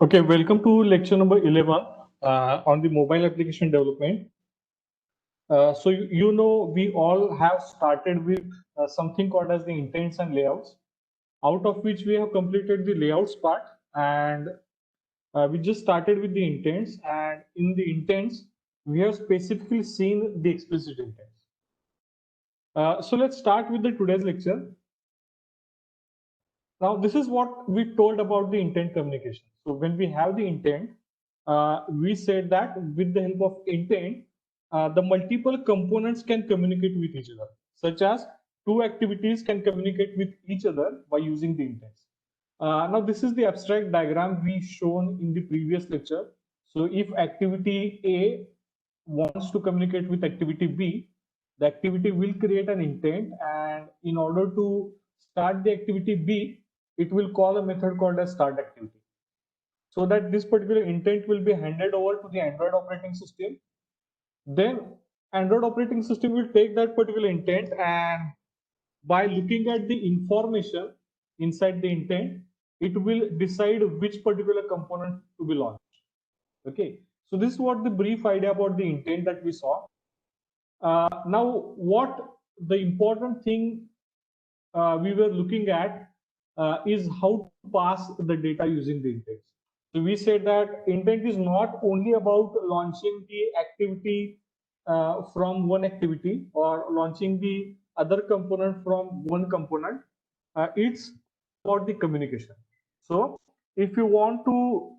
Okay, welcome to lecture number 11 on the mobile application development. We all have started with something called as the intents and layouts, out of which we have completed the layouts part, and we just started with the intents, and in the intents, we have specifically seen the explicit intents. So let's start with the today's lecture. Now, this is what we told about the intent communication. So when we have the intent, we said that with the help of intent, the multiple components can communicate with each other, such as two activities can communicate with each other by using the intents. Now, this is the abstract diagram we shown in the previous lecture. So if activity A wants to communicate with activity B, the activity will create an intent, and in order to start the activity B, it will call a method called as start activity. So that this particular intent will be handed over to the Android operating system. Then Android operating system will take that particular intent, and by looking at the information inside the intent, it will decide which particular component to be launched. Okay, so this is what the brief idea about the intent that we saw. Now, what the important thing we were looking at is how to pass the data using the intent. So we said that intent is not only about launching the activity from one activity or launching the other component from one component. It's about the communication. So if you want to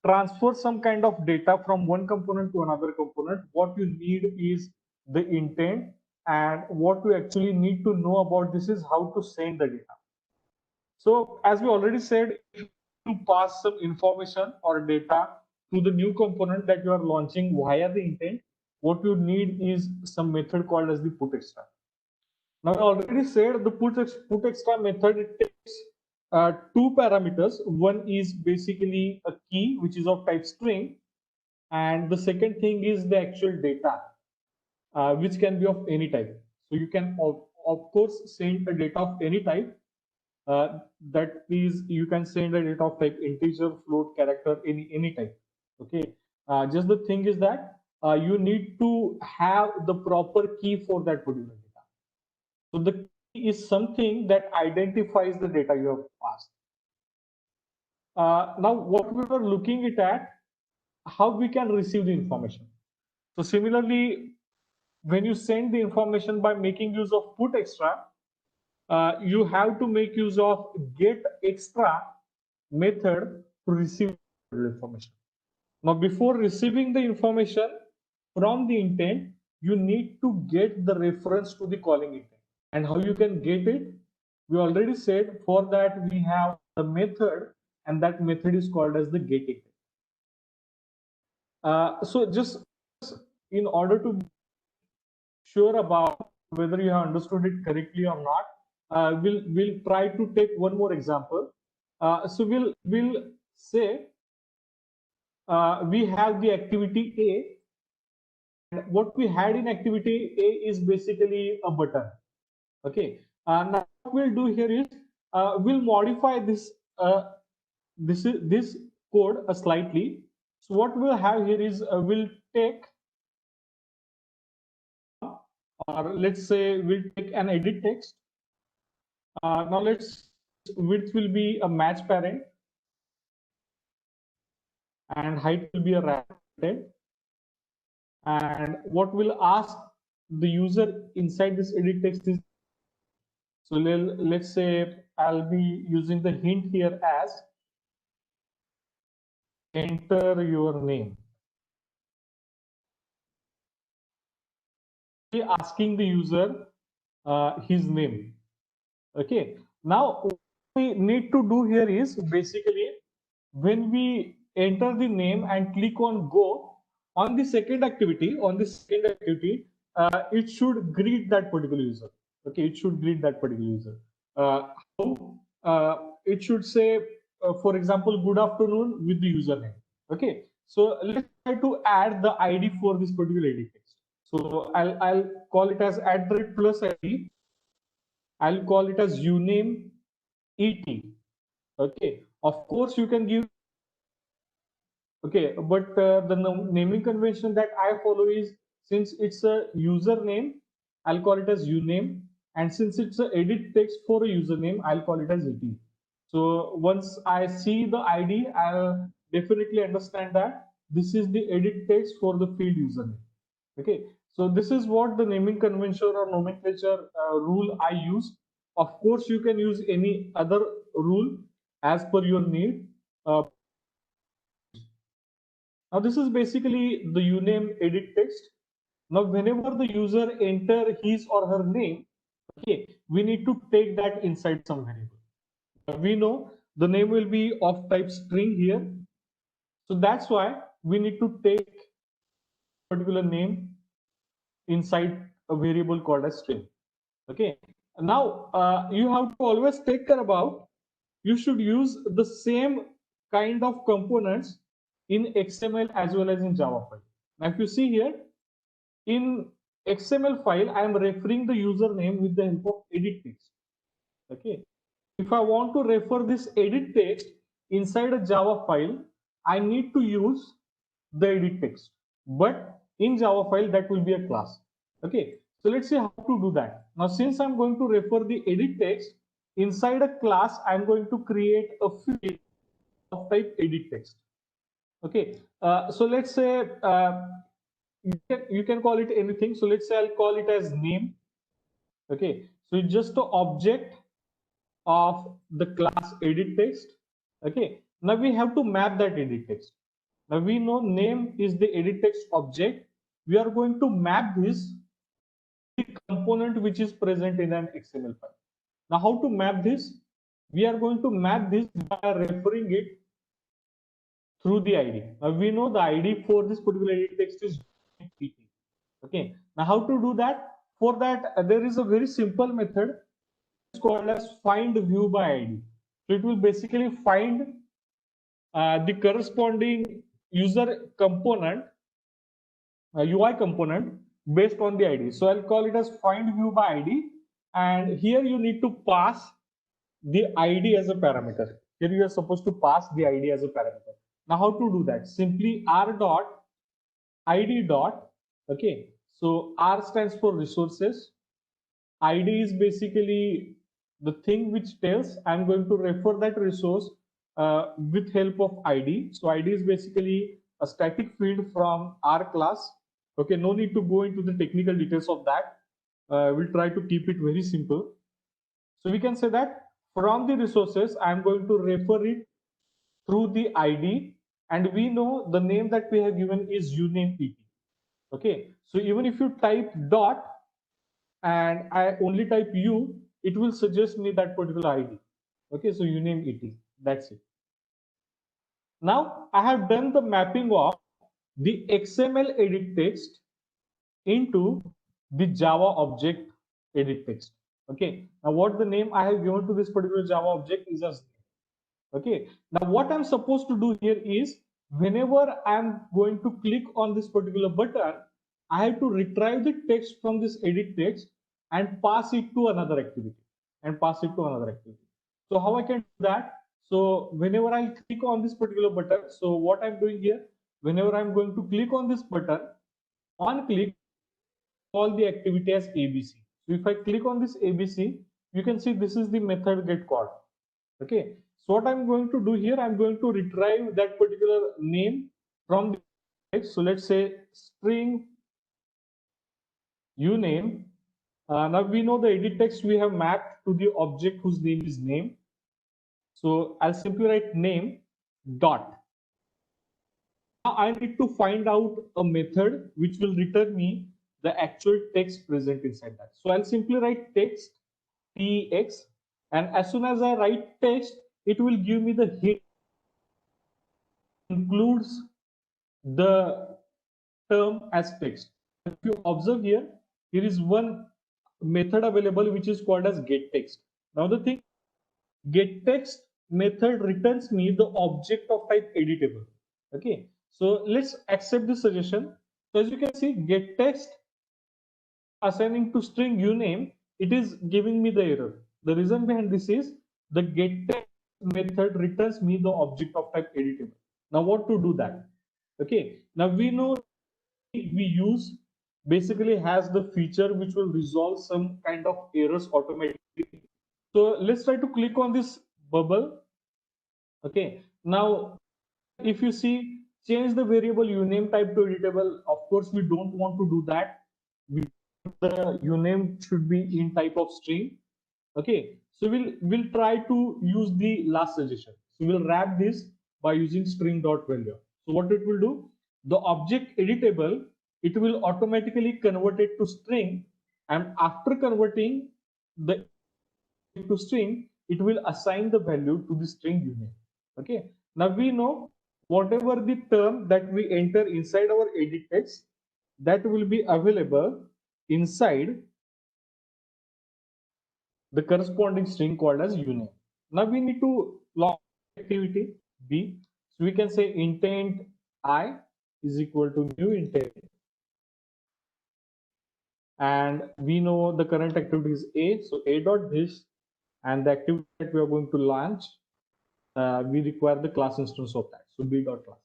transfer some kind of data from one component to another component, what you need is the intent, and what you actually need to know about this is how to send the data. So as we already said, to pass some information or data to the new component that you are launching via the intent, what you need is some method called as the put extra. Now, I already said the put extra method, it takes two parameters. One is basically a key, which is of type string, and the second thing is the actual data, which can be of any type. So you can of course send a data of any type. That is, you can send a data of type integer, float, character, any type. Okay. Just the thing is that you need to have the proper key for that particular data. So the key is something that identifies the data you have passed. Now, what we were looking at, how we can receive the information. So similarly, when you send the information by making use of put extra, you have to make use of get extra method to receive information. Now, before receiving the information from the intent, you need to get the reference to the calling intent. And how you can get it? We already said for that we have the method, and that method is called as the get intent. So just in order to be sure about whether you have understood it correctly or not, we'll try to take one more example. So we'll say we have the activity A, and what we had in activity A is basically a button. Okay. Now what we'll do here is we'll modify this code slightly. So what we'll have here is we'll take, or let's say we'll take an edit text. Now let's width will be a match parent, and height will be a wrap, and what we'll ask the user inside this edit text is, so let's say I'll be using the hint here as enter your name. Asking the user his name. Okay. Now what we need to do here is basically when we enter the name and click on go on the second activity, it should greet that particular user. Okay, it should greet that particular user. It should say, for example, good afternoon with the username. Okay, so let's try to add the ID for this particular edit text. So I'll call it as @ID. I'll call it as uname et. Okay, of course you can give Okay, but the naming convention that I follow is, since it's a username, I'll call it as uname, and since it's a edit text for a username, I'll call it as it. So once I see the ID, I'll definitely understand that this is the edit text for the field username. Okay, so this is what the naming convention or nomenclature rule I use. Of course, you can use any other rule as per your need. Now this is basically the uname edit text. Now whenever the user enter his or her name, okay, we need to take that inside some variable. We know the name will be of type string here. So that's why we need to take a particular name inside a variable called as string. Okay. Now you have to always take care about, you should use the same kind of components in XML as well as in Java file. Now if you see here, in XML file, I am referring the username with the help of edit text. Okay. If I want to refer this edit text inside a Java file, I need to use the edit text. But in Java file, that will be a class. Okay. So let's see how to do that. Now, since I'm going to refer the edit text inside a class, I'm going to create a field of type edit text. Okay. So let's say you can call it anything. So let's say I'll call it as name. Okay. So it's just an object of the class edit text. Okay. Now we have to map that edit text. Now we know name is the edit text object. We are going to map this the component which is present in an XML file. Now how to map this? We are going to map this by referring it through the ID. Now we know the ID for this particular edit text is PT. Okay. Now how to do that? For that, there is a very simple method. It's called as find view by ID. So it will basically find the corresponding user component, UI component based on the ID. So I'll call it as find view by ID. And here you need to pass the ID as a parameter. Here you are supposed to pass the ID as a parameter. Now how to do that? Simply r dot id dot, okay. So R stands for resources. ID is basically the thing which tells I'm going to refer that resource with help of ID. So ID is basically a static field from R class. Okay, no need to go into the technical details of that. We'll try to keep it very simple. So we can say that from the resources, I'm going to refer it through the ID, and we know the name that we have given is uname PT. Okay, so even if you type dot and I only type U, it will suggest me that particular ID. Okay, so uname ET, that's it. Now I have done the mapping of the XML edit text into the Java object edit text. Okay, now what the name I have given to this particular Java object is as name. Okay, now what I'm supposed to do here is, whenever I'm going to click on this particular button, I have to retrieve the text from this edit text and pass it to another activity So how I can do that? So whenever I click on this particular button, so what I'm doing here, whenever I'm going to click on this button, on click, call the activity as ABC. So if I click on this ABC, you can see this is the method get called. Okay. So what I'm going to do here, I'm going to retrieve that particular name from the text. So let's say string uname. Now we know the edit text we have mapped to the object whose name is name. So I'll simply write name dot. Now I need to find out a method which will return me the actual text present inside that. So I'll simply write text tex, and as soon as I write text, it will give me the hint, includes the term as text. If you observe here, here is one method available which is called as getText. Now the thing, getText method returns me the object of type editable. Okay, so let's accept this suggestion. So as you can see, getText assigning to string uname, it is giving me the error. The reason behind this is the getText method returns me the object of type editable. Now what to do that? Okay, now we know we use basically has the feature which will resolve some kind of errors automatically. So let's try to click on this bubble. Okay, now if you see, change the variable uname type to editable. Of course, we don't want to do that. The uname should be in type of string. Okay, so we'll try to use the last suggestion. So we'll wrap this by using string dot value. So what it will do, the object editable, it will automatically convert it to string, and after converting the to string, it will assign the value to the string unit. Okay, now we know whatever the term that we enter inside our edit text, that will be available inside the corresponding string called as uname. Now we need to log activity B. So we can say intent I is equal to new intent, and we know the current activity is A. So A dot this, and the activity that we are going to launch, we require the class instance of that. So B dot class,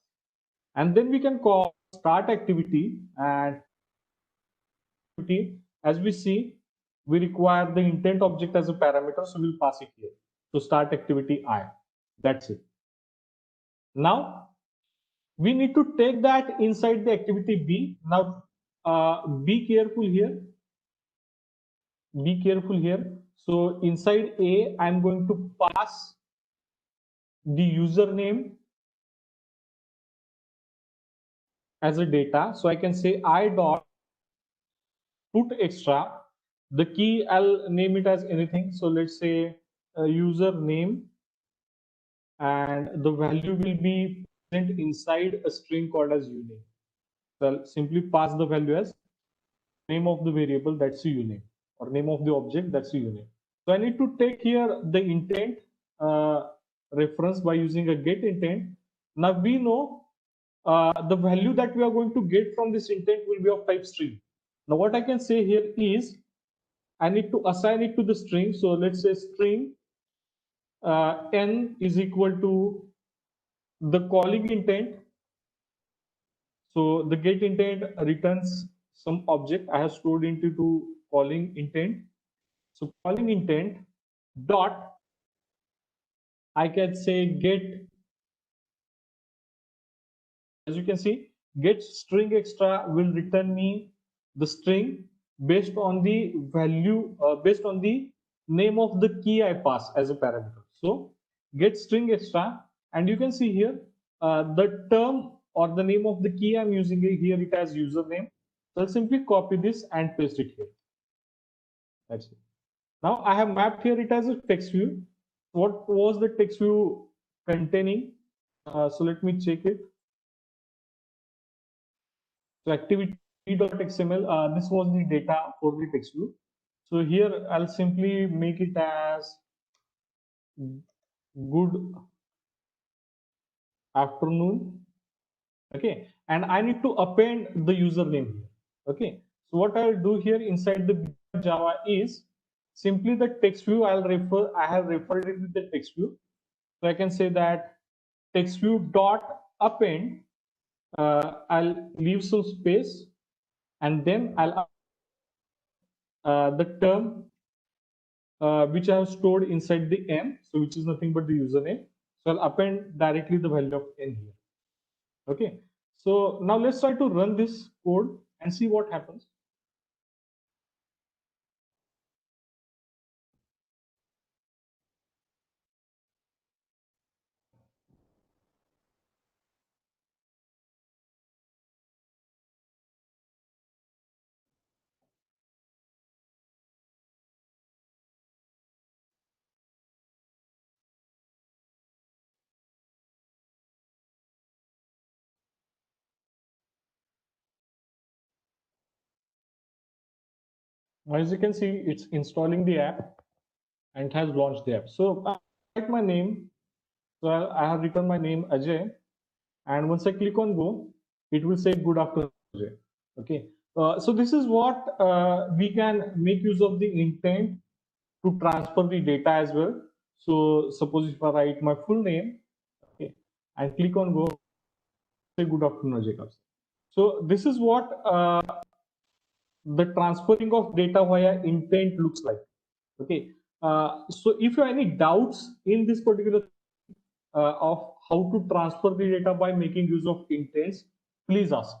and then we can call start activity, and as we see, we require the intent object as a parameter, so we'll pass it here. So start activity I. That's it. Now we need to take that inside the activity B. Now be careful here. Be careful here. So inside A, I'm going to pass the username as a data. So I can say I dot put extra. The key, I'll name it as anything. So let's say username, and the value will be present inside a string called as uname. So I'll simply pass the value as name of the variable, that's a uname, or name of the object, that's a uname. So I need to take here the intent reference by using a get intent. Now we know the value that we are going to get from this intent will be of type string. Now what I can say here is I need to assign it to the string. So let's say string n is equal to the calling intent. So the get intent returns some object I have stored into calling intent. So calling intent dot, I can say get, as you can see, get string extra will return me the string based on the value, based on the name of the key I pass as a parameter. So get string extra, and you can see here the term or the name of the key I'm using here, it has username. So I'll simply copy this and paste it here. That's it. Now I have mapped here it as a text view. What was the text view containing? So let me check it. So activity.xml, this was the data for the text view. So here I'll simply make it as good afternoon. Okay, and I need to append the username here. Okay, so what I'll do here inside the Java is simply the text view I have referred it with the text view. So I can say that text view dot append, I'll leave some space, and then I'll the term which I have stored inside the n, so which is nothing but the username. So I'll append directly the value of n here. Okay, so now let's try to run this code and see what happens. As you can see, it's installing the app and it has launched the app. So I write my name. So I have written my name Ajay, and once I click on go, it will say good afternoon Ajay. Okay, so this is what we can make use of the intent to transfer the data as well. So suppose if I write my full name, okay, and click on go, Say good afternoon, Jacob. So this is what the transferring of data via intent looks like. Okay. So if you have any doubts in this particular of how to transfer the data by making use of intents, please ask.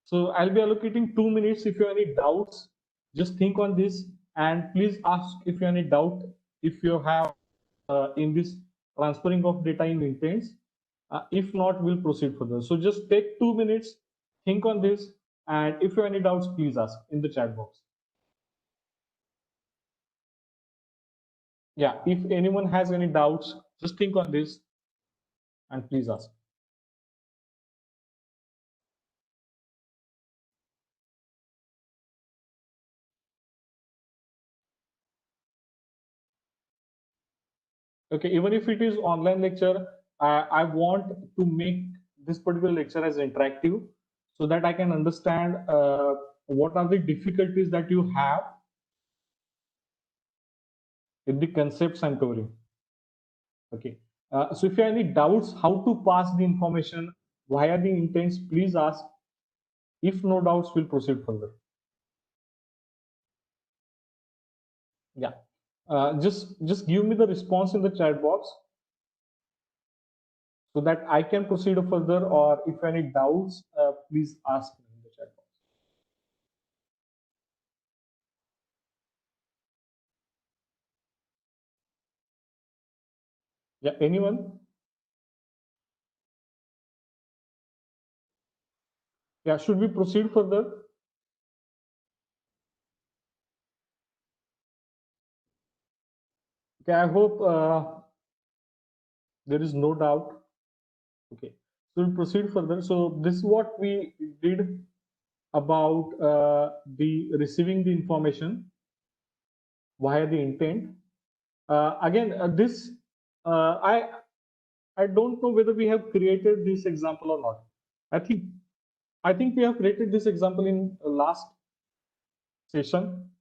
So I'll be allocating 2 minutes. If you have any doubts, just think on this and please ask if you have any doubt if you have in this transferring of data in intents. If not, we'll proceed further. So just take 2 minutes, think on this, and if you have any doubts, please ask in the chat box. Yeah, if anyone has any doubts, just think on this and please ask. Okay, even if it is online lecture, I want to make this particular lecture as interactive so that I can understand what are the difficulties that you have with the concepts I'm covering. Okay, so if you have any doubts how to pass the information via the intents, please ask. If no doubts, we'll proceed further. Yeah, just give me the response in the chat box so that I can proceed further, or if any doubts, please ask me in the chat box. Yeah, anyone? Yeah, should we proceed further? Okay, I hope there is no doubt. Okay, so we'll proceed further. So this is what we did about the receiving the information via the intent. Again, this I don't know whether we have created this example or not. I think we have created this example in last session.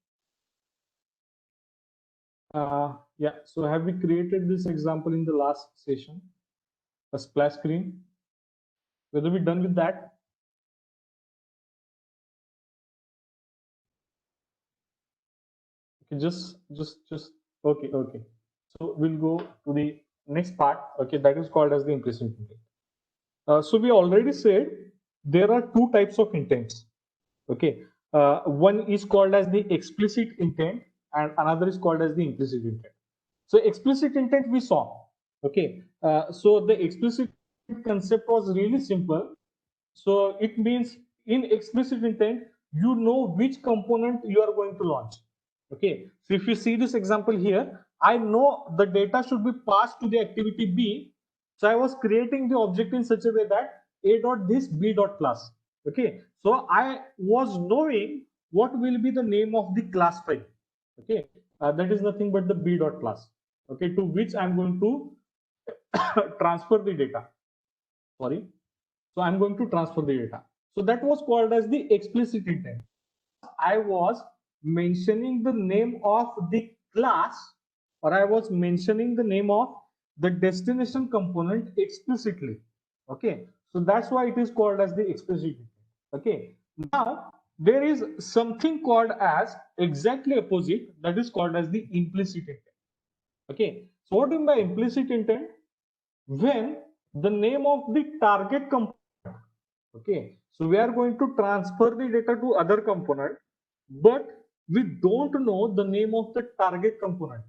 Yeah, so have we created this example in the last session? A splash screen. Whether we done with that? Okay, just okay. So we'll go to the next part. Okay, that is called as the implicit intent. So we already said there are two types of intents. Okay, one is called as the explicit intent and another is called as the implicit intent. So explicit intent we saw. Okay, so the explicit concept was really simple. So it means in explicit intent, you know which component you are going to launch. Okay, so if you see this example here, I know the data should be passed to the activity B. So I was creating the object in such a way that A dot this, B dot class. Okay, so I was knowing what will be the name of the class file. Okay, that is nothing but the B dot class. Okay, to which I'm going to transfer the data. Sorry. So I'm going to transfer the data. So that was called as the explicit intent. I was mentioning the name of the class, or I was mentioning the name of the destination component explicitly. Okay, so that's why it is called as the explicit intent. Okay, now there is something called as exactly opposite, that is called as the implicit intent. Okay, so what do you mean by implicit intent? When the name of the target component, okay, so we are going to transfer the data to other component, but we don't know the name of the target component.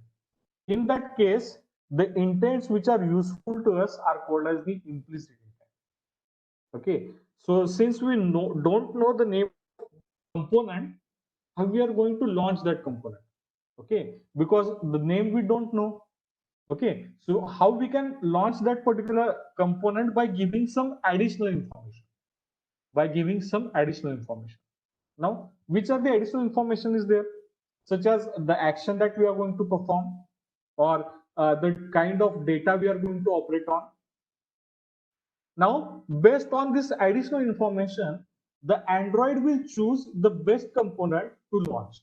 In that case, the intents which are useful to us are called as the implicit intent. Okay, so since we don't know the name of component, how we are going to launch that component? Okay, because the name we don't know. Okay, so how we can launch that particular component? By giving some additional information. Now, which are the additional information is there? Such as the action that we are going to perform, or the kind of data we are going to operate on. Now, based on this additional information, the Android will choose the best component to launch.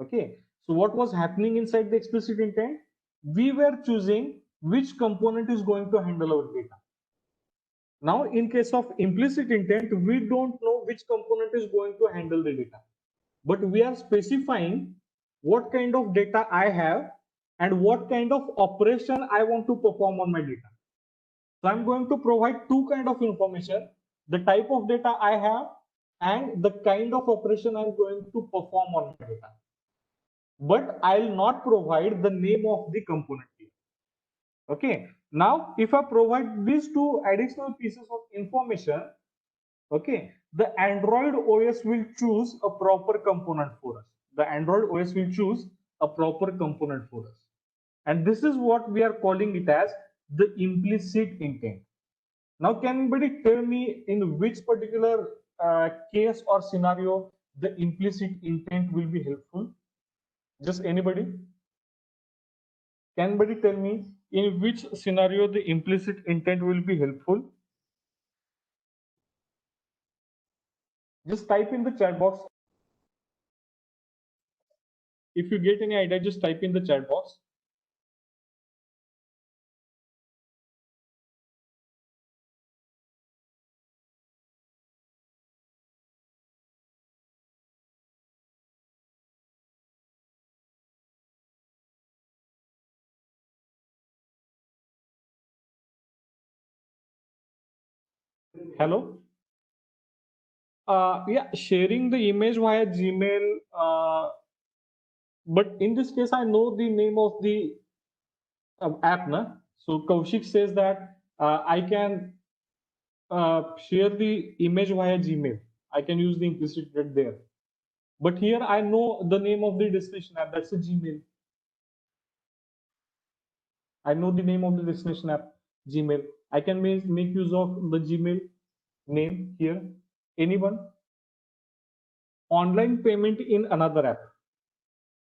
Okay, so what was happening inside the explicit intent? We were choosing which component is going to handle our data. Now, in case of implicit intent, we don't know which component is going to handle the data, but we are specifying what kind of data I have and what kind of operation I want to perform on my data. So I'm going to provide two kind of information, the type of data I have and the kind of operation I'm going to perform on my data. But I'll not provide the name of the component here. Okay. Now, if I provide these two additional pieces of information, okay, the Android OS will choose a proper component for us. The Android OS will choose a proper component for us. And this is what we are calling it as the implicit intent. Now, can anybody tell me in which particular case or scenario the implicit intent will be helpful? Just anybody? Can anybody tell me in which scenario the implicit intent will be helpful? Just type in the chat box. If you get any idea, just type in the chat box. Hello? Yeah, sharing the image via Gmail. But in this case, I know the name of the app. Na? So Kaushik says that I can share the image via Gmail. I can use the implicit intent there. But here I know the name of the destination app. That's a Gmail. I know the name of the destination app, Gmail. I can make use of the Gmail name here. Anyone? Online payment in another app.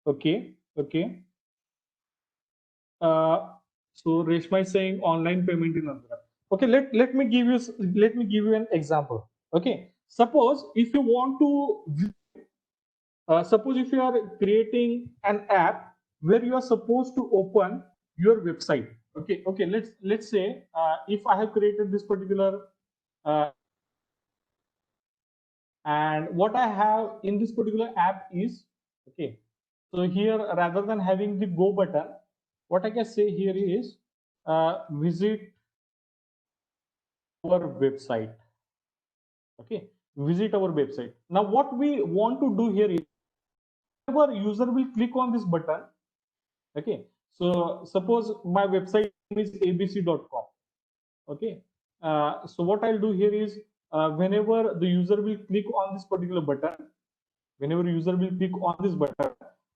Okay, okay. So Reshma is saying online payment in another app. Okay, let me give you an example. Okay, suppose if you want to suppose if you are creating an app where you are supposed to open your website. Okay, let's say if I have created this particular and what I have in this particular app is, okay, so here rather than having the go button, what I can say here is visit our website. Okay, visit our website. Now what we want to do here is whenever user will click on this button, okay, so suppose my website is abc.com. Okay, so what I'll do here is whenever the user will click on this particular button,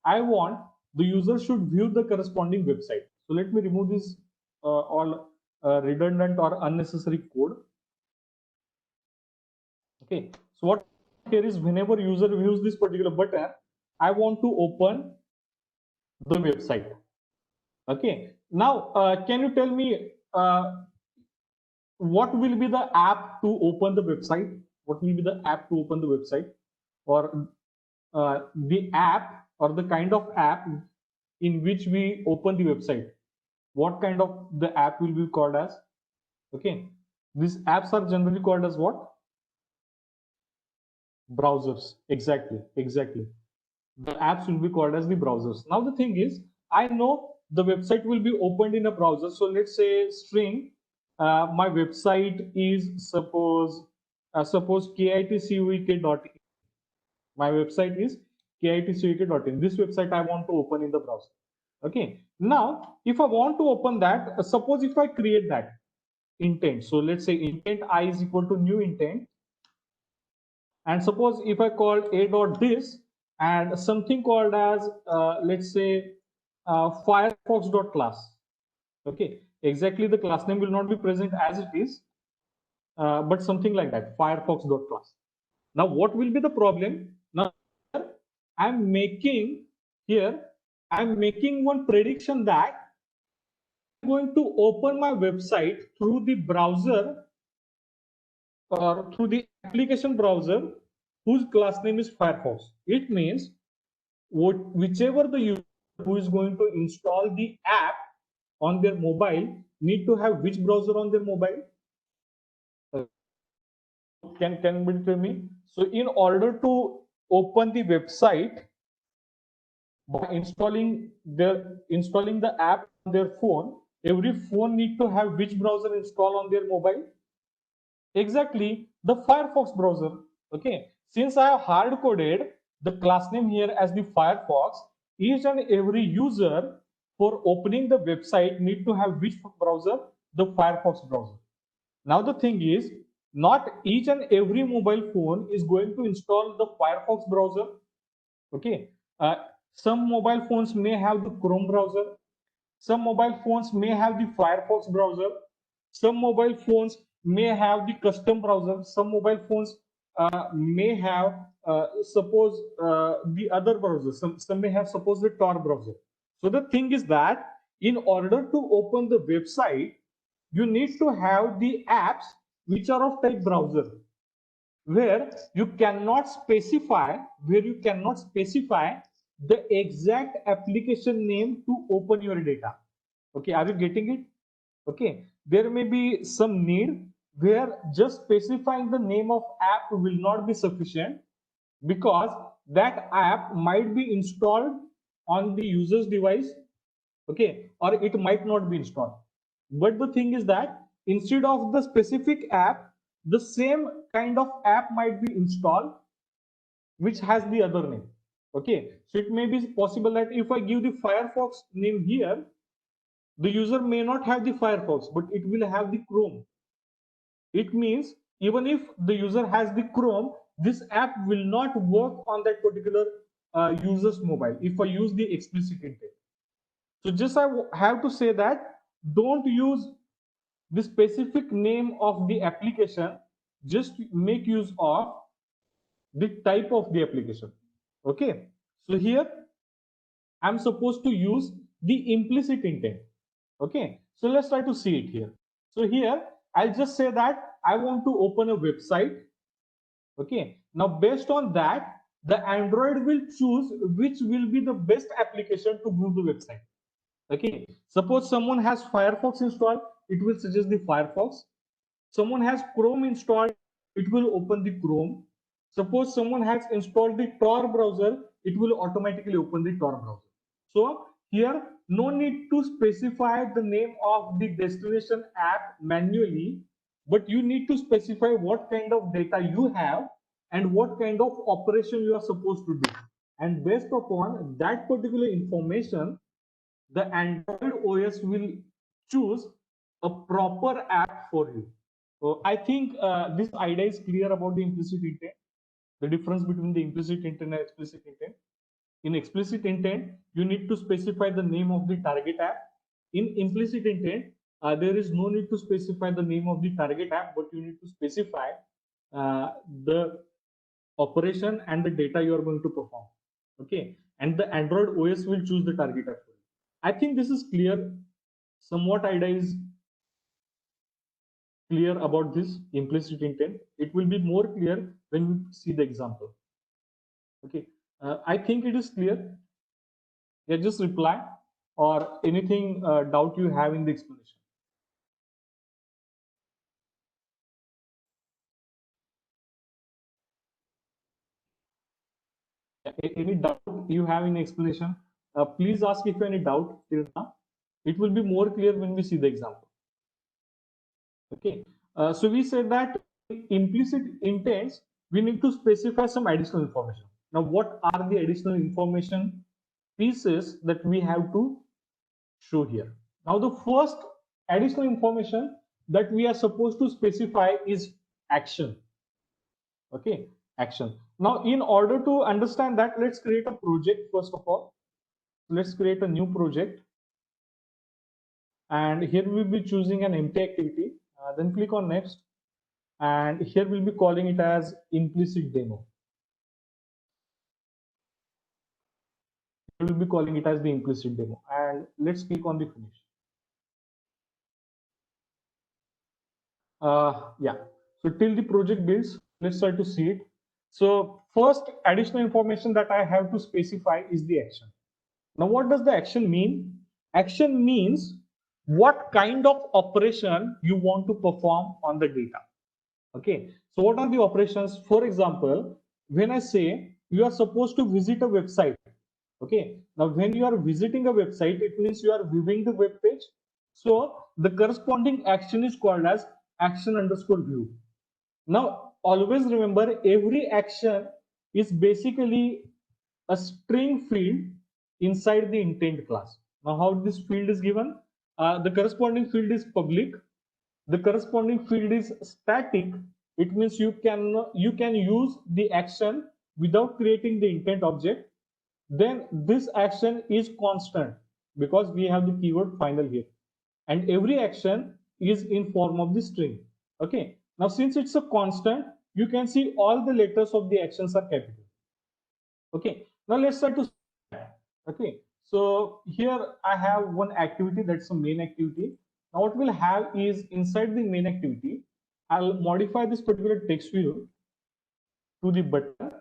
I want the user should view the corresponding website. So let me remove this all redundant or unnecessary code. Okay, so what here is whenever user views this particular button, I want to open the website. Okay, now can you tell me what will be the app to open the website? What will be the app to open the website? Or the app or the kind of app in which we open the website? What kind of the app will be called as? Okay, these apps are generally called as what? Browsers. Exactly. The apps will be called as the browsers. Now the thing is, I know the website will be opened in a browser. So let's say string, my website is suppose kitcuk.in. My website is kitcuk.in. This website I want to open in the browser. Okay. Now, if I want to open that, suppose if I create that intent. So let's say intent I is equal to new intent. And suppose if I call a dot this and something called as let's say firefox.class. Okay, exactly the class name will not be present as it is, but something like that, firefox.class. Now what will be the problem? Now I'm making one prediction that I'm going to open my website through the browser or through the application browser whose class name is Firefox. It means whichever the user who is going to install the app on their mobile need to have which browser on their mobile? Can you tell me? So in order to open the website by installing the app on their phone, every phone need to have which browser installed on their mobile? Exactly, the Firefox browser. Okay, since I have hard coded the class name here as the Firefox, each and every user for opening the website need to have which browser? The Firefox browser. Now the thing is, not each and every mobile phone is going to install the Firefox browser. Okay, uh, some mobile phones may have the Chrome browser. Some mobile phones may have the Firefox browser. Some mobile phones may have the custom browser. Some mobile phones may have suppose the other browser. Some may have suppose the Tor browser. So the thing is that in order to open the website, you need to have the apps which are of type browser, where you cannot specify the exact application name to open your data. Okay, are you getting it? Okay, there may be some need where just specifying the name of app will not be sufficient, because that app might be installed on the user's device, okay, or it might not be installed. But the thing is that instead of the specific app, the same kind of app might be installed which has the other name. Okay, so it may be possible that if I give the Firefox name here, the user may not have the Firefox, but it will have the Chrome. It means even if the user has the Chrome, this app will not work on that particular user's mobile if I use the explicit intent. So just I have to say that don't use the specific name of the application, just make use of the type of the application. Okay, so here I'm supposed to use the implicit intent. Okay, so let's try to see it here. So here I'll just say that I want to open a website. Okay, now based on that, the Android will choose which will be the best application to view the website. Okay, suppose someone has Firefox installed, it will suggest the Firefox. Someone has Chrome installed, it will open the Chrome. Suppose someone has installed the Tor browser, it will automatically open the Tor browser. So here, no need to specify the name of the destination app manually, but you need to specify what kind of data you have and what kind of operation you are supposed to do. And based upon that particular information, the Android OS will choose a proper app for you. So I think this idea is clear about the implicit intent, the difference between the implicit intent and explicit intent. In explicit intent, you need to specify the name of the target app. In implicit intent, there is no need to specify the name of the target app, but you need to specify the operation and the data you are going to perform. Okay, and the Android OS will choose the target app for you. I think this is clear. Somewhat idea is clear about this implicit intent. It will be more clear when we see the example. Okay, I think it is clear. Yeah, just reply or anything doubt you have in the explanation. Any doubt you have in explanation, please ask if any doubt till now. It will be more clear when we see the example. Okay, so we said that implicit intents, we need to specify some additional information. Now, what are the additional information pieces that we have to show here? Now, the first additional information that we are supposed to specify is action. Okay, action. Now, in order to understand that, let's create a project first of all. Let's create a new project. And here we'll be choosing an empty activity. Then click on next. And here we'll be calling it as implicit demo. We'll be calling it as the implicit demo. And let's click on the finish. Yeah, so till the project builds, let's try to see it. So first additional information that I have to specify is the action. Now, what does the action mean? Action means what kind of operation you want to perform on the data. Okay, so what are the operations? For example, when I say you are supposed to visit a website, okay, now when you are visiting a website, it means you are viewing the web page. So the corresponding action is called as action underscore view. Now, always remember every action is basically a string field inside the intent class. Now, how this field is given? The corresponding field is public. The corresponding field is static. It means you can use the action without creating the intent object. Then this action is constant because we have the keyword final here, and every action is in form of the string. Okay, now since it's a constant, you can see all the letters of the actions are capital. Okay, now let's try to. Okay, so here I have one activity, that's a main activity. Now what we'll have is inside the main activity, I'll modify this particular text view to the button,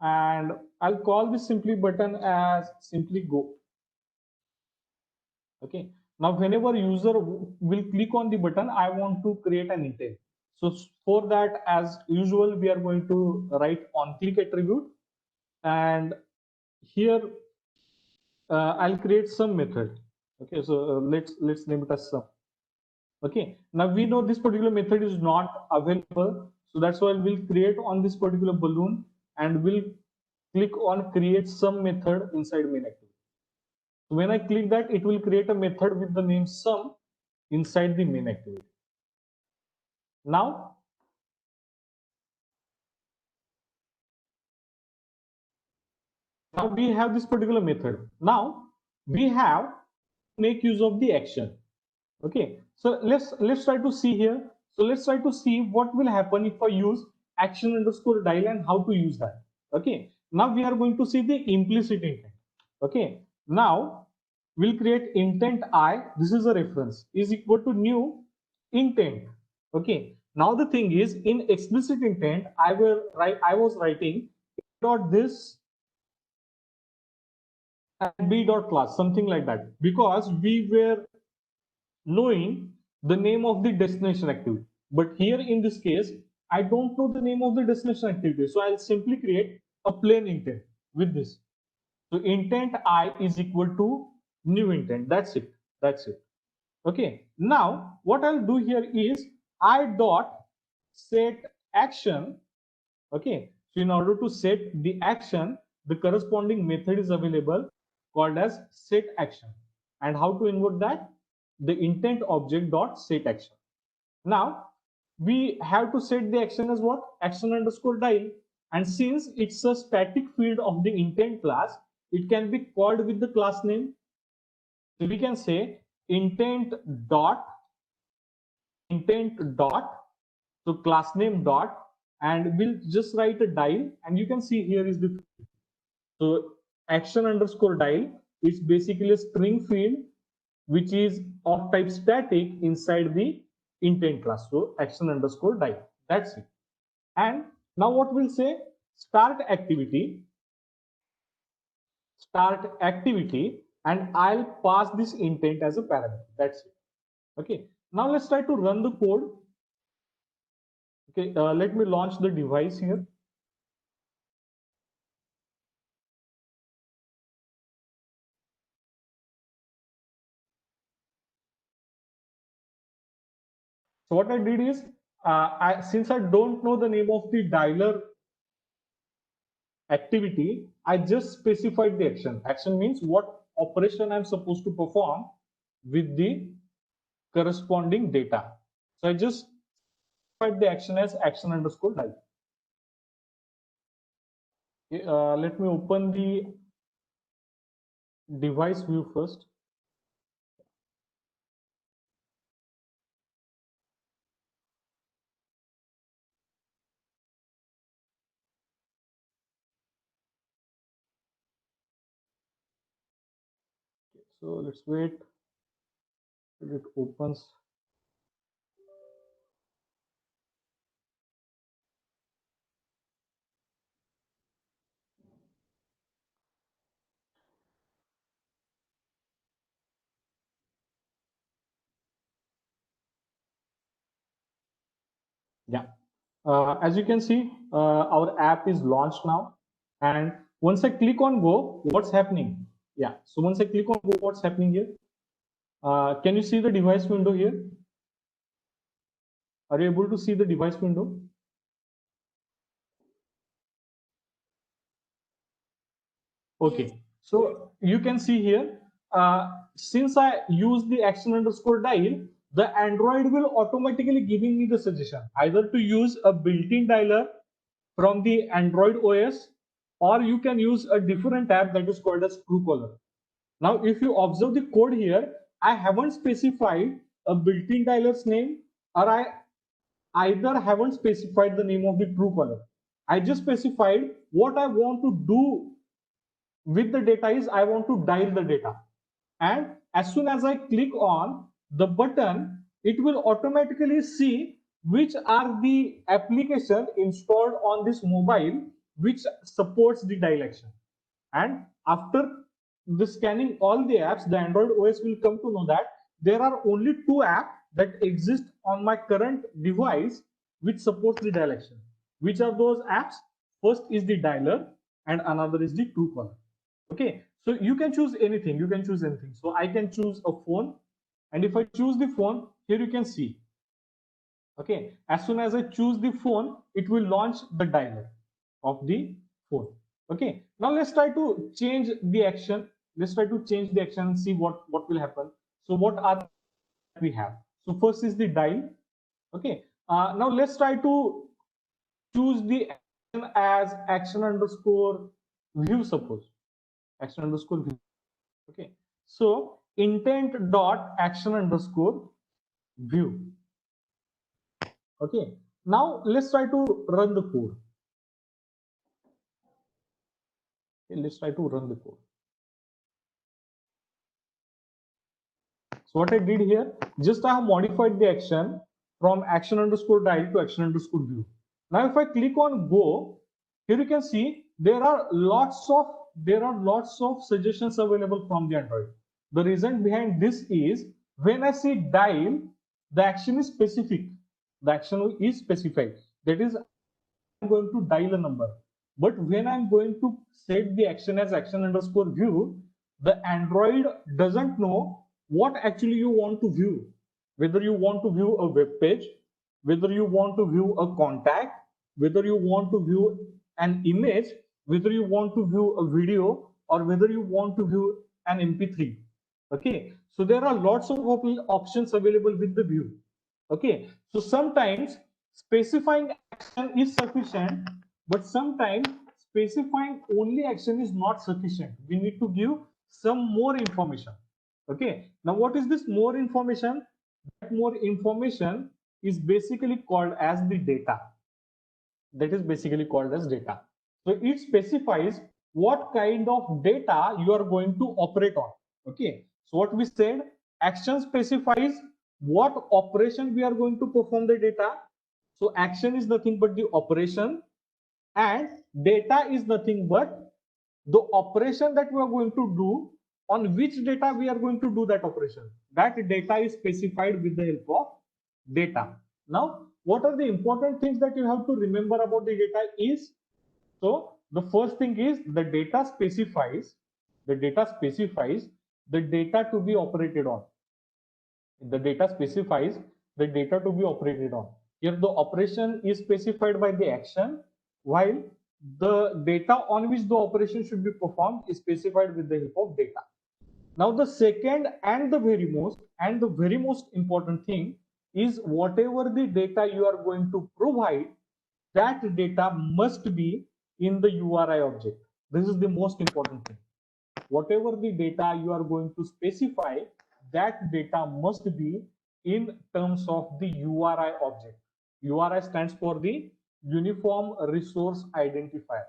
and I'll call this simply button as simply go. Okay, now whenever user will click on the button, I want to create an intent. So for that, as usual, we are going to write on click attribute, and here I'll create some method. Okay, so let's name it as sum. Okay, now we know this particular method is not available, so that's why we'll create on this particular balloon, and we'll click on create some method inside main activity. So when I click that, it will create a method with the name sum inside the main activity. Now, now we have this particular method. Now we have make use of the action. Okay, so let's try to see here. So let's try to see what will happen if I use action underscore dial and how to use that. Okay, now we are going to see the implicit intent. Okay, now we'll create intent I. This is a reference is equal to new intent. Okay, now the thing is in explicit intent, I was writing dot this and b dot class, something like that, because we were knowing the name of the destination activity. But here in this case, I don't know the name of the destination activity. So I'll simply create a plain intent with this. So intent I is equal to new intent. That's it. That's it. Okay. Now what I'll do here is I dot set action. Okay. So in order to set the action, the corresponding method is available called as set action. And how to invoke that? The intent object dot set action. Now we have to set the action as what? Action underscore dial. And since it's a static field of the intent class, it can be called with the class name. So we can say intent dot so class name dot, and we'll just write a dial, and you can see here is the so action underscore dial is basically a string field which is of type static inside the intent class. So action underscore dial. That's it. And now what we'll say, start activity, and I'll pass this intent as a parameter. That's it. Okay. Now let's try to run the code. Okay. Let me launch the device here. So what I did is, since I don't know the name of the dialer activity, I just specified the action. Action means what operation I'm supposed to perform with the corresponding data. So I just specified the action as action underscore dial. Let me open the device view first. So let's wait till it opens. Yeah. As you can see, our app is launched now. And once I click on go, what's happening? Yeah. So once I click on go, what's happening here? Can you see the device window here? Are you able to see the device window? Okay. Yes. So you can see here, since I use the action underscore dial, the Android will automatically giving me the suggestion either to use a built-in dialer from the Android OS, or you can use a different app that is called as Truecaller. Now, if you observe the code here, I haven't specified a built-in dialer's name, or I either haven't specified the name of the Truecaller. I just specified what I want to do with the data is I want to dial the data. And as soon as I click on the button, it will automatically see which are the application installed on this mobile which supports the dial action. And after the scanning all the apps, the Android OS will come to know that there are only two apps that exist on my current device which supports the dial action. Which are those apps? First is the dialer and another is the Truecaller. Okay, so you can choose anything. You can choose anything. So I can choose a phone, and if I choose the phone, here you can see. Okay, as soon as I choose the phone, it will launch the dialer of the phone. Okay, now let's try to change the action. Let's try to change the action and see what will happen. So what are we have? So first is the dial. Okay, now let's try to choose the action as action underscore view. Suppose action underscore view. Okay, so intent dot action underscore view. Okay, now let's try to run the code. Okay, let's try to run the code. So what I did here, just I have modified the action from action underscore dial to action underscore view. Now if I click on go, here you can see there are lots of suggestions available from the Android. The reason behind this is when I say dial, the action is specific. The action is specified. That is, I'm going to dial a number. But when I'm going to set the action as action underscore view, the Android doesn't know what actually you want to view. Whether you want to view a web page, whether you want to view a contact, whether you want to view an image, whether you want to view a video, or whether you want to view an MP3. Okay, so there are lots of options available with the view. Okay, so sometimes specifying action is sufficient, but sometimes specifying only action is not sufficient. We need to give some more information. Okay, now what is this more information? That more information is basically called as the data. That is basically called as data. So it specifies what kind of data you are going to operate on. Okay, so what we said, action specifies what operation we are going to perform the data. So action is nothing but the operation, and data is nothing but the operation that we are going to do, on which data we are going to do that operation. That data is specified with the help of data. Now, what are the important things that you have to remember about the data is, so the first thing is the data specifies the data to be operated on. The data specifies the data to be operated on. Here the operation is specified by the action, while the data on which the operation should be performed is specified with the help of data. Now the second and the very most important thing is whatever the data you are going to provide, that data must be in the URI object. This is the most important thing. Whatever the data you are going to specify, that data must be in terms of the URI object. URI stands for the Uniform Resource Identifier.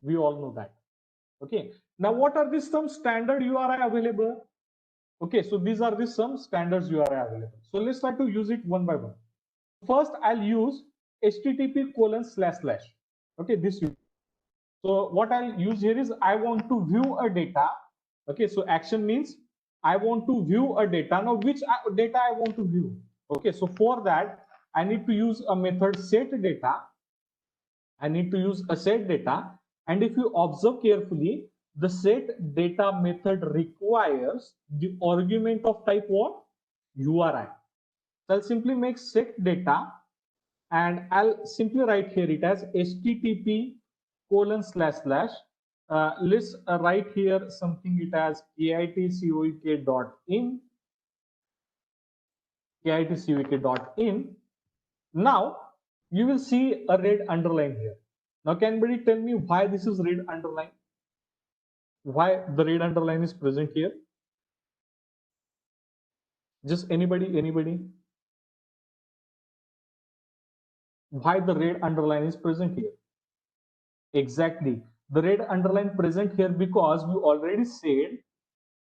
We all know that. Okay. Now, what are these some standard URI available? Okay, so these are the some standards URI available. So let's try to use it one by one. First, I'll use http://. Okay, this. So what I'll use here is I want to view a data. Okay, so action means I want to view a data. Now, which data I want to view? Okay, so for that, I need to use a method set data. I need to use a set data. And if you observe carefully, the set data method requires the argument of type what? URI. So I'll simply make set data and I'll simply write here it as http:// let's write here something it as kitcoek.in. Now you will see a red underline here. Now can anybody tell me why this is red underline? Why the red underline is present here? Just anybody? Why the red underline is present here? Exactly. The red underline present here because we already said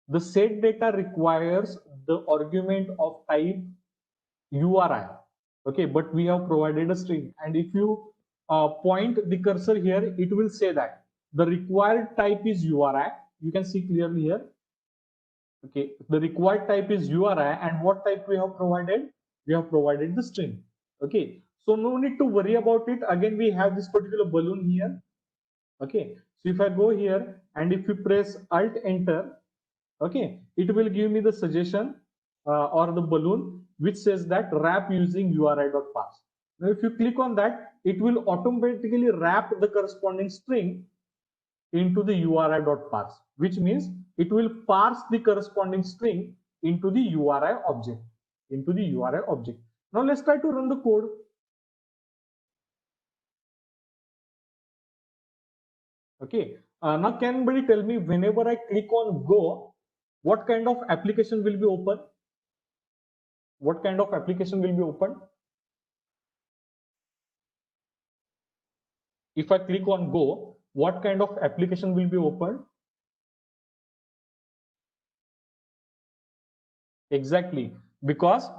the set data requires the argument of type URI. Okay, but we have provided a string. And if you point the cursor here, it will say that the required type is URI. You can see clearly here. Okay, the required type is URI, and what type we have provided? We have provided the string. Okay, so no need to worry about it. Again, we have this particular balloon here. Okay, so if I go here and if you press Alt Enter, okay, it will give me the suggestion or the balloon which says that wrap using URI.parse. Now, if you click on that, it will automatically wrap the corresponding string into the URI.parse, which means it will parse the corresponding string into the URI object. Now let's try to run the code. Okay. Now can anybody tell me whenever I click on go, what kind of application will be open? What kind of application will be open? If I click on go, what kind of application will be opened? Exactly, because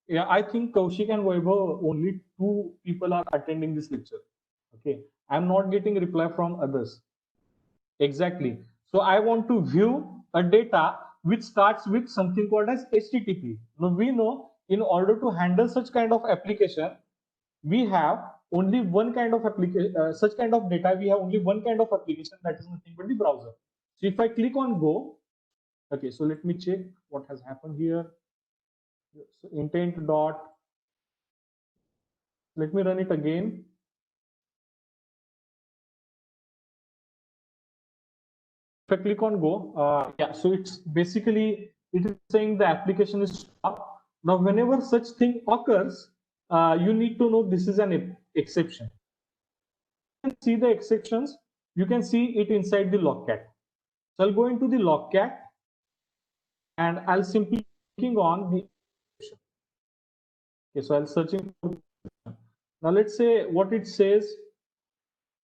yeah, I think Kaushik and Vaibhav, only 2 people are attending this lecture. Okay, I'm not getting reply from others. Exactly. So I want to view a data which starts with something called as HTTP. Now we know in order to handle such kind of application, we have only one kind of application, such kind of data, we have only one kind of application, that is nothing but the browser. So if I click on go, okay, so let me check what has happened here. So intent dot, let me run it again. If I click on go, yeah, so it's basically, it is saying the application is stopped. Now, whenever such thing occurs, you need to know this is an exception. You can see the exceptions, you can see it inside the logcat. So I'll go into the logcat and I'll simply clicking on the exception. Okay, so I'll searching. Now let's say what it says,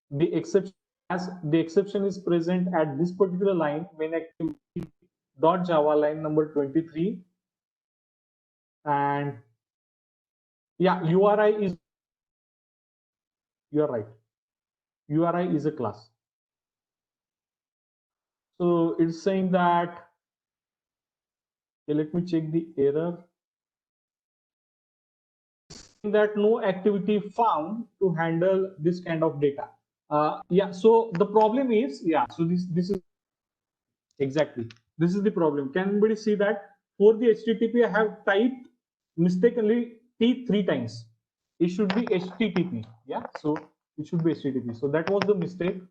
the exception, as the exception is present at this particular line, main activity dot java line number 23, and yeah, URI is, you're right, URI is a class. So it's saying that, okay, let me check the error, that no activity found to handle this kind of data. Yeah, so the problem is, yeah, so this is exactly, this is the problem. Can anybody see that for the HTTP I have typed mistakenly T 3 times? It should be HTTP. Yeah, so it should be HTTP. So that was the mistake.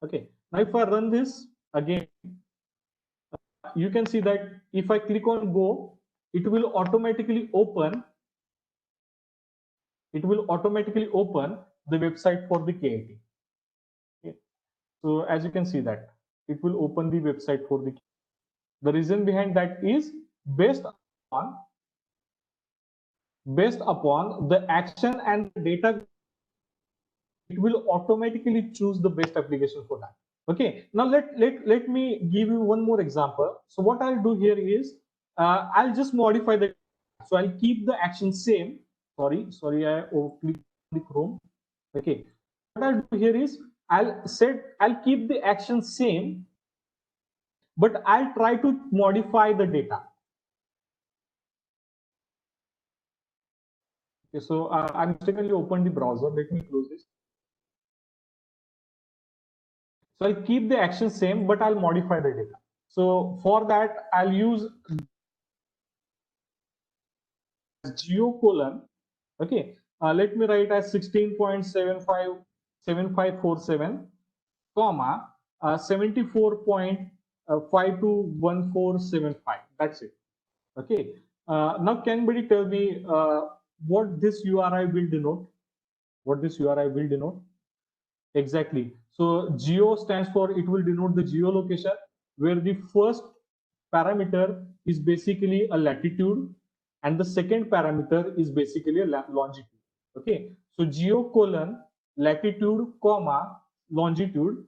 Okay, now if I run this again, you can see that if I click on go, it will automatically open. It will automatically open the website for the KIT. Okay. So as you can see that it will open the website for the KIT. The reason behind that is based upon the action and the data, it will automatically choose the best application for that. Okay, now let me give you one more example. So what I'll do here is I'll just modify the, so I'll keep the action same. Sorry, I clicked the Chrome. Okay, what I'll do here is I'll keep the action same, but I'll try to modify the data. Okay, so I mistakenly opened the browser. Let me close this. So I'll keep the action same, but I'll modify the data. So for that, I'll use geo colon. Okay, let me write as 16.757547 comma 74.521475. That's it. Okay. Now, can anybody tell me what this URI will denote? What this URI will denote? Exactly. So geo stands for, it will denote the geolocation, where the first parameter is basically a latitude and the second parameter is basically a longitude. Okay. So geo colon latitude comma longitude.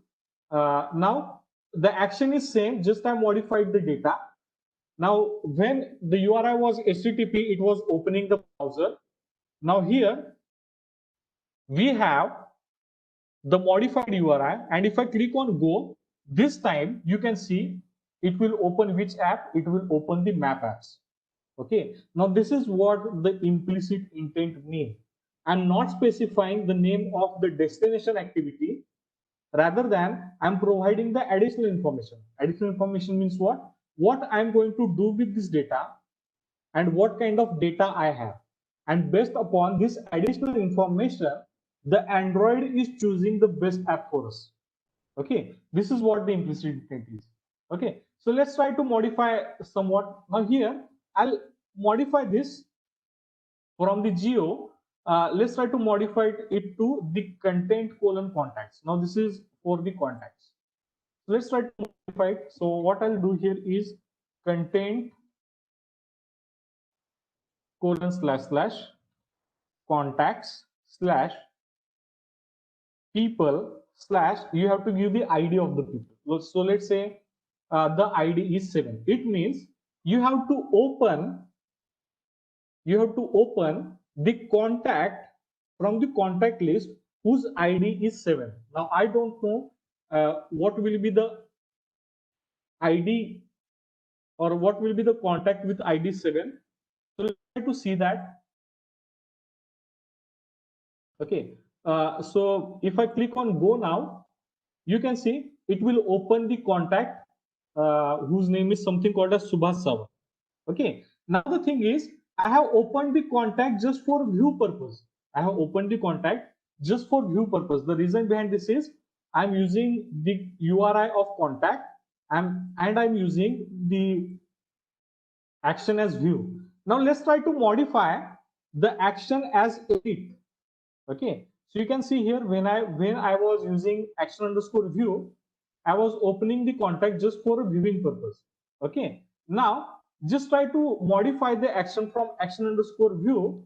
Now the action is same, just I modified the data. Now when the URI was HTTP, it was opening the browser. Now here we have the modified URI, and if I click on go, this time you can see it will open which app? It will open the map apps. Okay, now this is what the implicit intent means. I'm not specifying the name of the destination activity, rather than I'm providing the additional information. Additional information means what? What I'm going to do with this data and what kind of data I have. And based upon this additional information, the Android is choosing the best app for us. Okay, this is what the implicit intent is. Okay, so let's try to modify somewhat. Now here, I'll modify this from the geo. Let's try to modify it to the content colon contacts. Now this is for the contacts. So let's try to modify it. So what I'll do here is content colon slash slash contacts slash people slash, you have to give the ID of the people. So let's say the ID is 7. It means you have to open the contact from the contact list whose ID is 7. Now I don't know what will be the ID or what will be the contact with ID 7. So let's try to see that. Okay, so if I click on go now, you can see it will open the contact whose name is something called as Subhas Sawant. Okay, now the thing is, I have opened the contact just for view purpose. I have opened the contact just for view purpose. The reason behind this is I'm using the URI of contact and I'm using the action as view. Now let's try to modify the action as edit. Okay, so you can see here when I was using action underscore view, I was opening the contact just for a viewing purpose. Okay, now just try to modify the action from action underscore view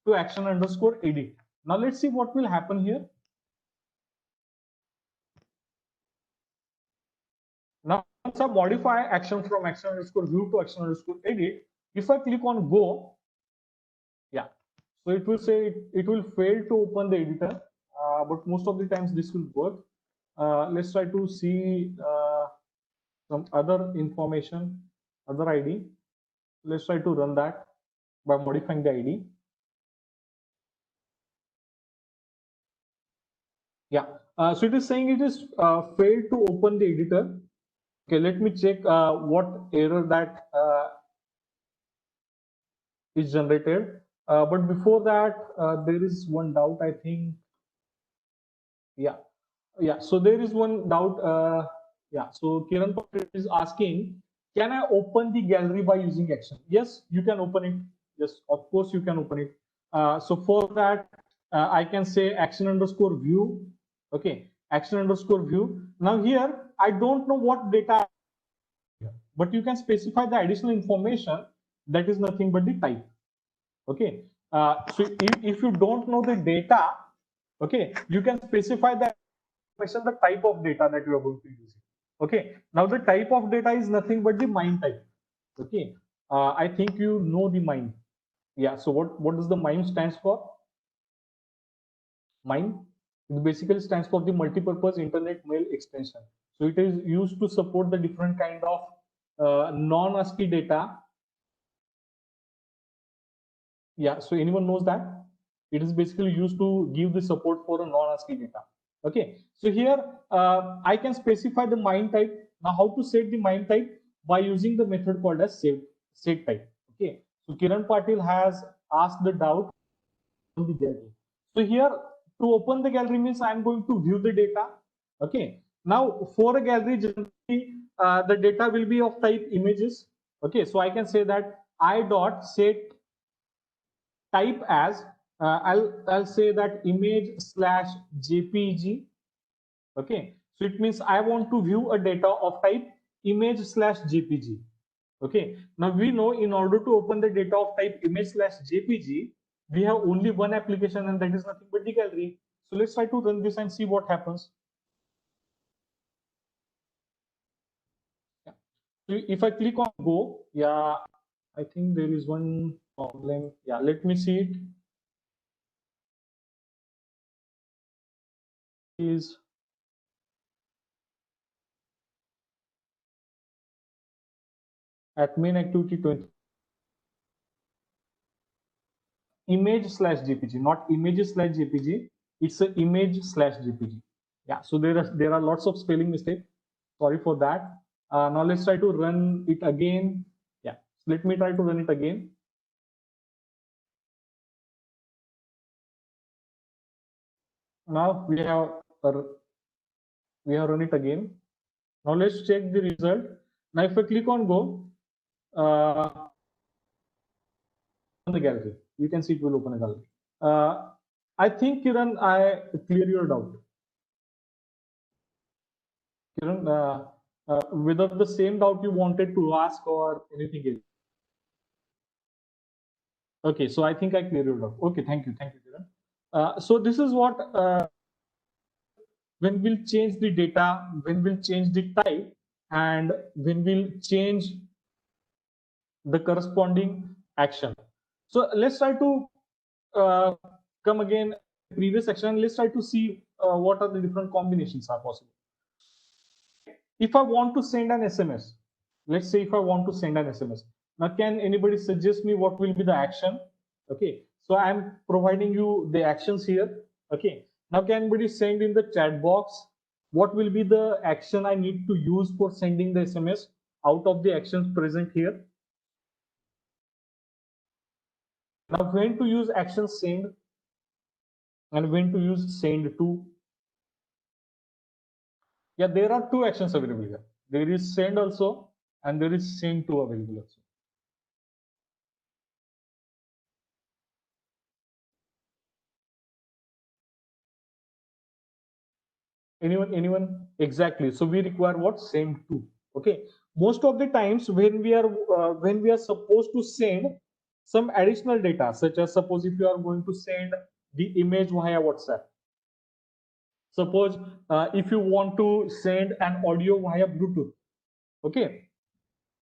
to action underscore edit. Now let's see what will happen here. Now once I modify action from action underscore view to action underscore edit, if I click on go, yeah, so it will say it will fail to open the editor, but most of the times this will work. Let's try to see some other information, other ID. Let's try to run that by modifying the ID. Yeah, so it is saying it is failed to open the editor. Okay, let me check what error that is generated. But before that, there is one doubt, I think. Yeah, yeah. So there is one doubt. Yeah. So Kiran is asking, can I open the gallery by using action? Yes, you can open it. Yes, of course you can open it. So for that, I can say action underscore view. Okay, action underscore view. Now here, I don't know what data, but you can specify the additional information that is nothing but the type. Okay. So if you don't know the data, okay, you can specify the information, the type of data that you are going to use. Okay. Now the type of data is nothing but the MIME type. Okay. I think you know the MIME. Yeah. So what does the MIME stands for? MIME, it basically stands for the multipurpose internet mail extension. So it is used to support the different kind of non-ASCII data. Yeah. So anyone knows that? It is basically used to give the support for a non-ASCII data. Okay, so here I can specify the MIME type. Now, how to set the MIME type? By using the method called as set type. Okay, so Kiran Patil has asked the doubt on the gallery. So here, to open the gallery means I'm going to view the data. Okay, now for a gallery, generally the data will be of type images. Okay, so I can say that I dot set type as I'll say that image slash JPG. Okay, so it means I want to view a data of type image slash JPG. Okay, now we know in order to open the data of type image slash JPG, we have only one application, and that is nothing but the gallery. So let's try to run this and see what happens. Yeah. So if I click on go, yeah, I think there is one problem. Yeah, let me see it. Is at main activity 20 image slash jpg, not images slash jpg, it's a image slash jpg. Yeah, so there are lots of spelling mistakes, sorry for that. Now let's try to run it again. Yeah, so let me try to run it again. Now we have run it again. Now let's check the result. Now if I click on go, on the gallery, you can see it will open a gallery. I think, Kiran, I clear your doubt. Kiran, whether the same doubt you wanted to ask or anything else. Okay, so I think I cleared your doubt. Okay, thank you, Kiran. So this is what when we'll change the data, when we'll change the type, and when we'll change the corresponding action. So let's try to come again previous section. Let's try to see what are the different combinations are possible. If I want to send an SMS, let's say if I want to send an SMS, now can anybody suggest me what will be the action? Okay, so I'm providing you the actions here. Okay, now can anybody send in the chat box what will be the action I need to use for sending the SMS out of the actions present here? Now when to use action send and when to use send to? Yeah, there are two actions available here. There is send also and there is send to available also. Anyone? Exactly. So we require what? Send to. Okay, most of the times when we are supposed to send some additional data, such as suppose if you are going to send the image via WhatsApp, suppose if you want to send an audio via Bluetooth. Okay,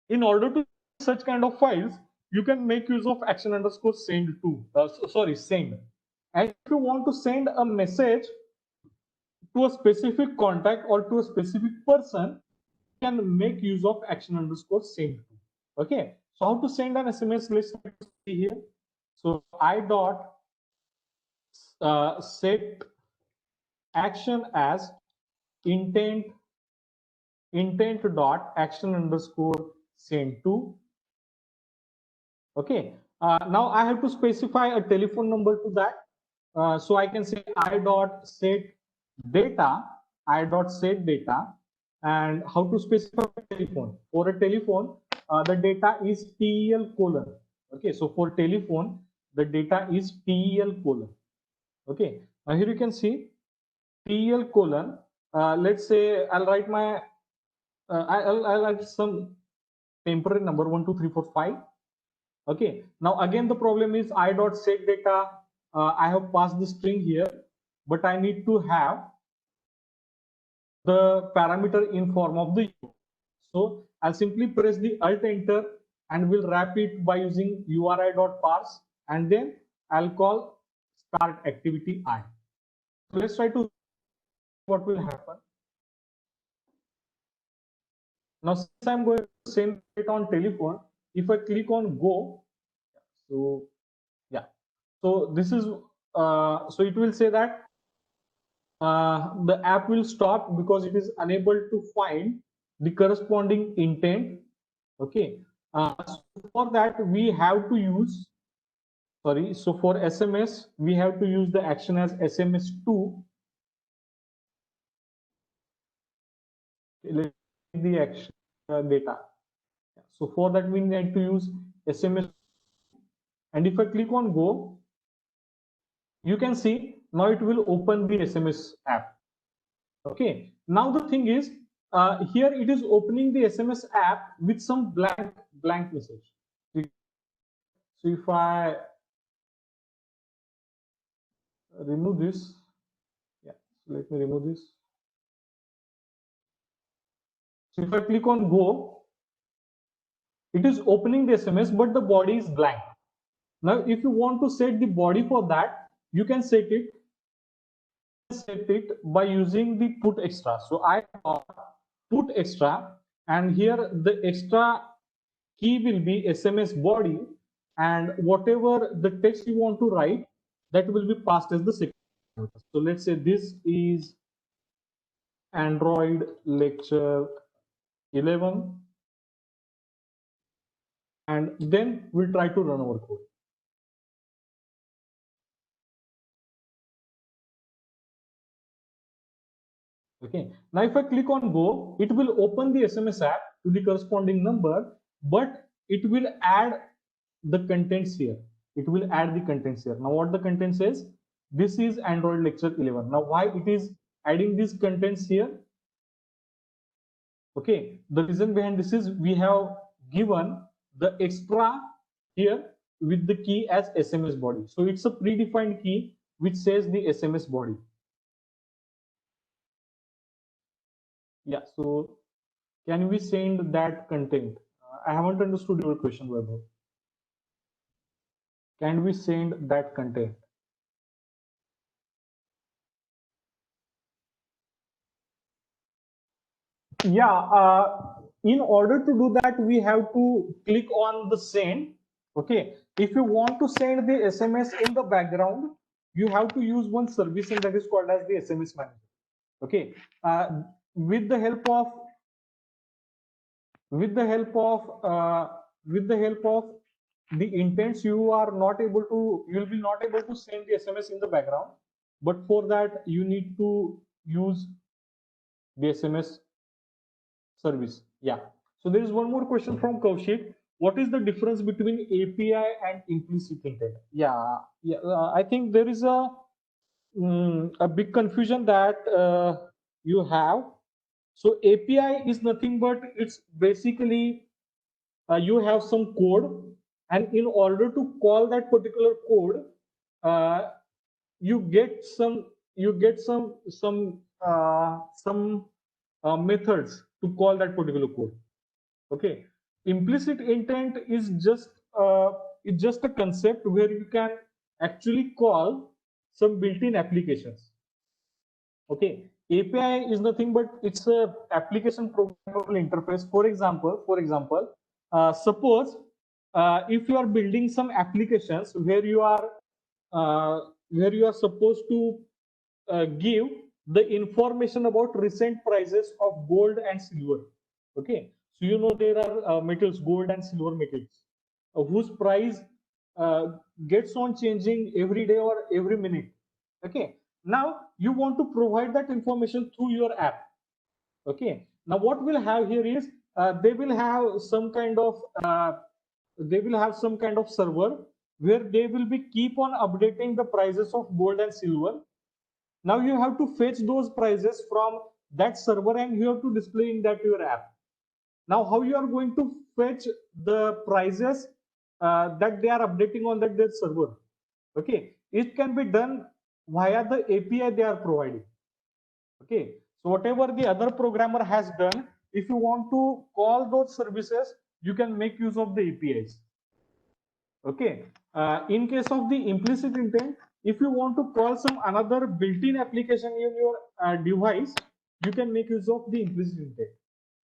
in order to such kind of files, you can make use of action underscore send to send. And if you want to send a message to a specific contact or to a specific person, can make use of action underscore send to. Okay, so how to send an SMS? Let's see here. So I dot set action as intent dot action underscore send to. Okay, now I have to specify a telephone number to that. So I can say I dot set data, and how to specify a telephone. For a telephone, the data is TEL colon. Okay, so for telephone, the data is TEL colon. Okay, now here you can see TEL colon. Let's say I'll write my, I'll write some temporary number 1 2 3 4 5. Okay, now again the problem is I dot set data. I have passed the string here, but I need to have the parameter in form of the U. So I'll simply press the Alt Enter and will wrap it by using URI.parse, and then I'll call start activity I. So let's try to what will happen. Now since I'm going to send it on telephone, if I click on go, so yeah, so this is so it will say that the app will stop because it is unable to find the corresponding intent. Okay, so for that we have to use, sorry, so for SMS we have to use the action as SMS2. Let's see the action data. So for that we need to use SMS, and if I click on go, you can see now it will open the SMS app. Okay, now the thing is, here it is opening the SMS app with some blank message. So if I remove this, yeah, so let me remove this. So if I click on go, it is opening the SMS, but the body is blank. Now, if you want to set the body for that, you can set it by using the put extra. So I put extra, and here the extra key will be SMS body, and whatever the text you want to write, that will be passed as the second. So let's say this is Android lecture 11, and then we'll try to run our code. Okay, now if I click on go, it will open the SMS app to the corresponding number, but it will add the contents here. It will add the contents here. Now what the content says, this is Android lecture 11. Now why it is adding these contents here? Okay, the reason behind this is we have given the extra here with the key as SMS body. So it's a predefined key which says the SMS body. Yeah, so can we send that content? I haven't understood your question, Vaibhav. Can we send that content? Yeah, in order to do that, we have to click on the send. Okay, if you want to send the SMS in the background, you have to use one service that is called as the SMS manager. Okay, with the help of with the help of the intents, you are not able to, you will be not able to send the SMS in the background, but for that you need to use the SMS service. Yeah, so there is one more question from Kaushik. What is the difference between API and implicit intent? I think there is a big confusion that you have. So API is nothing but it's basically you have some code, and in order to call that particular code, uh, you get some methods to call that particular code. Okay, implicit intent is just a concept where you can actually call some built-in applications. Okay, API is nothing but it's a application programmable interface. For example, suppose if you are building some applications where you are supposed to give the information about recent prices of gold and silver. Okay, so you know there are metals, gold and silver metals, whose price uh, gets on changing every day or every minute. Okay, now you want to provide that information through your app. Okay, now what we'll have here is they will have some kind of server where they will be keep on updating the prices of gold and silver. Now you have to fetch those prices from that server and you have to display in that your app. Now how you are going to fetch the prices that they are updating on that their server? Okay, it can be done via the API they are providing. Okay, so whatever the other programmer has done, if you want to call those services, you can make use of the APIs. Okay, in case of the implicit intent, if you want to call some another built-in application in your device, you can make use of the implicit intent.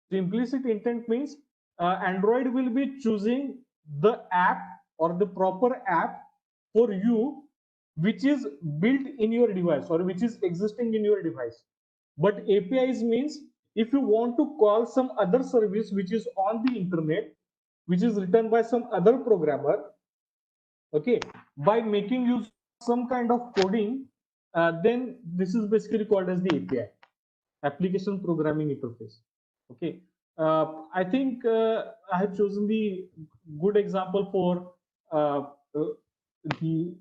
The implicit intent means Android will be choosing the app or the proper app for you which is built in your device or which is existing in your device. But APIs means if you want to call some other service which is on the internet, which is written by some other programmer, okay, by making use of some kind of coding, then this is basically called as the API, application programming interface. Okay, I think I have chosen the good example for the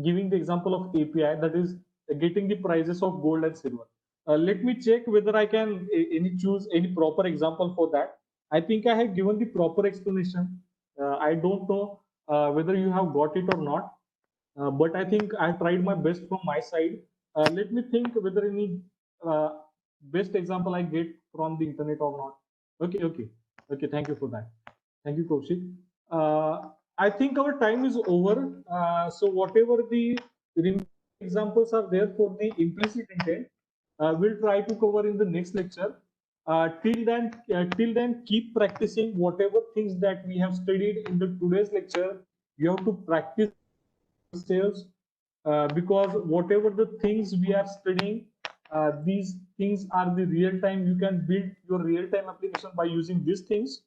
giving the example of API, that is getting the prices of gold and silver. Let me check whether I can choose any proper example for that. I think I have given the proper explanation. I don't know whether you have got it or not, but I think I tried my best from my side. Let me think whether any uh, best example I get from the internet or not. Okay, okay, okay. Thank you for that. Thank you, Kaushik. I think our time is over. So whatever the examples are there for the implicit intent, we'll try to cover in the next lecture. Till then, keep practicing whatever things that we have studied in the today's lecture. You have to practice sales, because whatever the things we are studying, these things are the real time. You can build your real time application by using these things.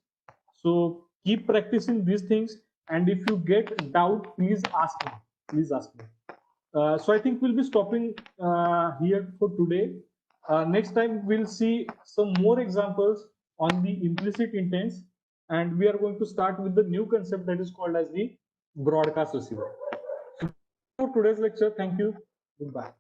So keep practicing these things, and if you get doubt, please ask me. Please ask me. So I think we'll be stopping here for today. Next time we'll see some more examples on the implicit intents, and we are going to start with the new concept that is called as the broadcast receiver. So for today's lecture, thank you. Goodbye.